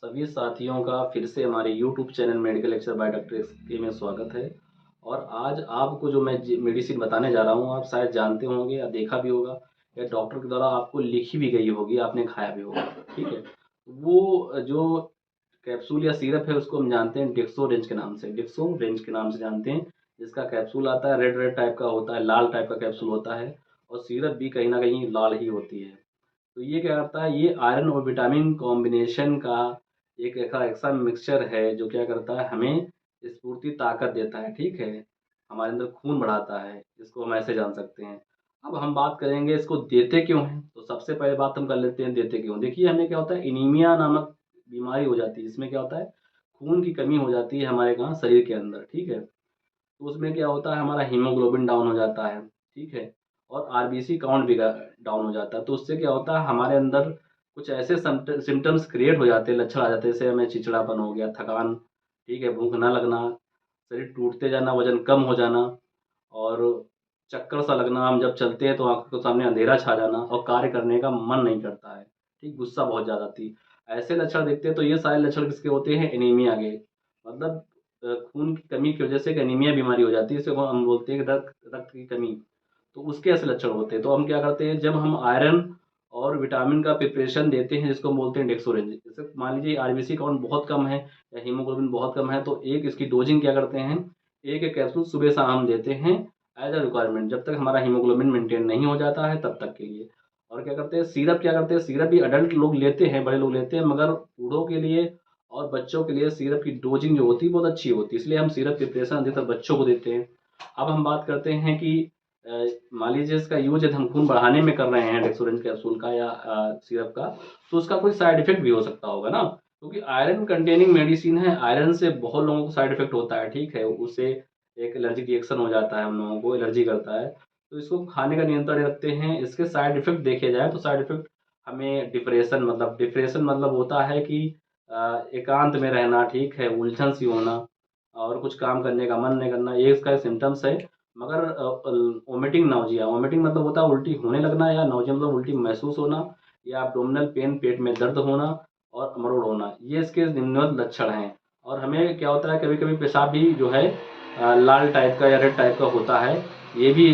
सभी साथियों का फिर से हमारे YouTube channel medical lecture by doctor के में स्वागत है। और आज आपको जो मैं मेडिसिन बताने जा रहा हूँ, आप शायद जानते होंगे या देखा भी होगा या डॉक्टर के द्वारा आपको लिखी भी गई होगी, आपने खाया भी होगा। ठीक है, वो जो कैप्सूल या सिरप है उसको हम जानते हैं डेक्सोरेंज के नाम से, डेक्सोरेंज के नाम से जानते हैं। जिसका कैप्सूल आता है रेड रेड टाइप का होता है, लाल टाइप का कैप्सूल होता है, और सिरप भी कहीं ना कहीं लाल ही होती है। तो ये क्या करता है, ये आयरन और विटामिन कॉम्बिनेशन का एक ऐसा मिक्सचर है जो क्या करता है, हमें स्फूर्ति ताकत देता है। ठीक है, हमारे अंदर खून बढ़ाता है, जिसको हम ऐसे जान सकते हैं। अब हम बात करेंगे इसको देते क्यों हैं। तो सबसे पहले बात हम कर लेते हैं देते क्यों। देखिए, हमें क्या होता है, एनीमिया नामक बीमारी हो जाती है, इसमें क्या होता है, खून की कमी हो जाती है हमारे कहाँ, शरीर के अंदर। ठीक है, तो उसमें क्या होता है, हमारा हीमोग्लोबिन डाउन हो जाता है। ठीक है, और आरबीसी काउंट भी डाउन हो जाता है। तो उससे क्या होता है, हमारे अंदर कुछ ऐसे सिम्टम्स क्रिएट हो जाते हैं, लक्षण आ जाते हैं, जैसे हमें चिड़चिड़ापन हो गया, थकान, ठीक है, भूख ना लगना, शरीर टूटते जाना, वजन कम हो जाना, और चक्कर सा लगना, हम जब चलते हैं तो आंखों के सामने अंधेरा छा जाना और कार्य करने का मन नहीं करता है। ठीक, गुस्सा बहुत ज़्यादा आती है। ऐसे लक्षण देखते हैं तो ये सारे लक्षण किसके होते हैं, एनीमिया के। मतलब खून की कमी की वजह से एक एनीमिया बीमारी हो जाती है, इसे हम बोलते हैं रक्त रक्त की कमी। तो उसके ऐसे लक्षण होते हैं। तो हम क्या करते हैं, जब हम आयरन और विटामिन का प्रिपरेशन देते हैं, जिसको हम बोलते हैं डेक्सोरेंज, जैसे मान लीजिए आरबीसी काउंट बहुत कम है या हीमोग्लोबिन बहुत कम है, तो एक इसकी डोजिंग क्या करते हैं, एक एक कैप्सूल सुबह शाम देते हैं एज अ रिक्वायरमेंट, जब तक हमारा हीमोग्लोबिन मेंटेन नहीं हो जाता है तब तक के लिए। और क्या करते हैं, सिरप क्या करते हैं, सिरप भी अडल्ट लोग लेते हैं, बड़े लोग लेते हैं, मगर बूढ़ों के लिए और बच्चों के लिए सिरप की डोजिंग जो होती है बहुत अच्छी होती है, इसलिए हम सिरप प्रिपरेशन अधिकतर बच्चों को देते हैं। अब हम बात करते हैं कि मान लीजिए इसका यूज यदि हम खून बढ़ाने में कर रहे हैं, डेक्सोरेंज कैप्सूल का या सिरप का, तो उसका कोई साइड इफेक्ट भी हो सकता होगा ना, क्योंकि आयरन कंटेनिंग मेडिसिन है। आयरन से बहुत लोगों को साइड इफेक्ट होता है। ठीक है, उससे एक एलर्जिक रिएक्शन हो जाता है, हम लोगों को एलर्जी करता है। तो इसको खाने का नियंत्रण रखते हैं। इसके साइड इफेक्ट देखे जाए तो साइड इफेक्ट हमें डिप्रेशन मतलब होता है कि एकांत में रहना, ठीक है, उलझन सी होना, और कुछ काम करने का मन नहीं करना, ये इसका सिम्टम्स है। मगर वोमिटिंग नाउजिया, वोमिटिंग मतलब होता है उल्टी होने लगना, या नाउजिया मतलब उल्टी महसूस होना, या एब्डोमिनल पेन, पेट में दर्द होना और मरोड़ होना, ये इसके निम्नवत लक्षण हैं। और हमें क्या होता है, कभी कभी पेशाब भी जो है लाल टाइप का या रेड टाइप का होता है। ये भी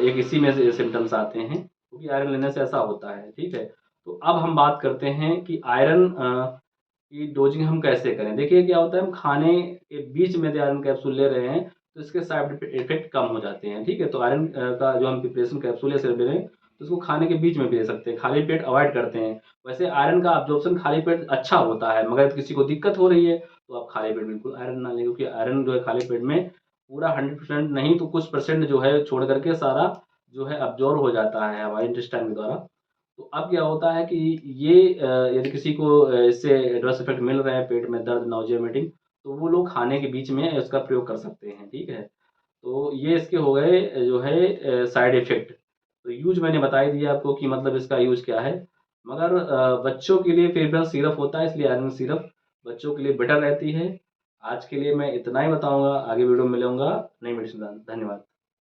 एक इसी में से सिम्टम्स आते हैं, क्योंकि आयरन लेने से ऐसा होता है। ठीक है, तो अब हम बात करते हैं कि आयरन की डोजिंग हम कैसे करें। देखिए, क्या होता है, हम खाने के बीच में यदि आयरन कैप्सूल ले रहे हैं तो इसके साइड इफेक्ट कम हो जाते हैं। ठीक है, तो आयरन का जो हम प्रिपरेशन कैप्सूल या सिरप ले रहे हैं, तो उसको खाने के बीच में भी ले सकते हैं, खाली पेट अवॉइड करते हैं। वैसे आयरन का अब्जॉर्प्शन खाली पेट अच्छा होता है, मगर किसी को दिक्कत हो रही है तो आप खाली पेट बिल्कुल आयरन ना लें, क्योंकि आयरन जो है खाली पेट में पूरा 100% नहीं तो कुछ परसेंट जो है छोड़ करके सारा जो है अब्जॉर्ब हो जाता है हमारे इंटेस्टाइन के द्वारा। तो अब क्या होता है कि ये यदि किसी को इससे एडवर्स इफेक्ट मिल रहे हैं, पेट में दर्द, नाउजिया, वोमिटिंग, तो वो लोग खाने के बीच में इसका प्रयोग कर सकते हैं। ठीक है, तो ये इसके हो गए जो है साइड इफेक्ट। तो यूज मैंने बता ही दिया आपको कि मतलब इसका यूज क्या है। मगर बच्चों के लिए फेवरेट सिरप होता है, इसलिए आयरन सिरप बच्चों के लिए बेटर रहती है। आज के लिए मैं इतना ही बताऊंगा, आगे वीडियो में मिलूंगा नई मेडिसिन। धन्यवाद।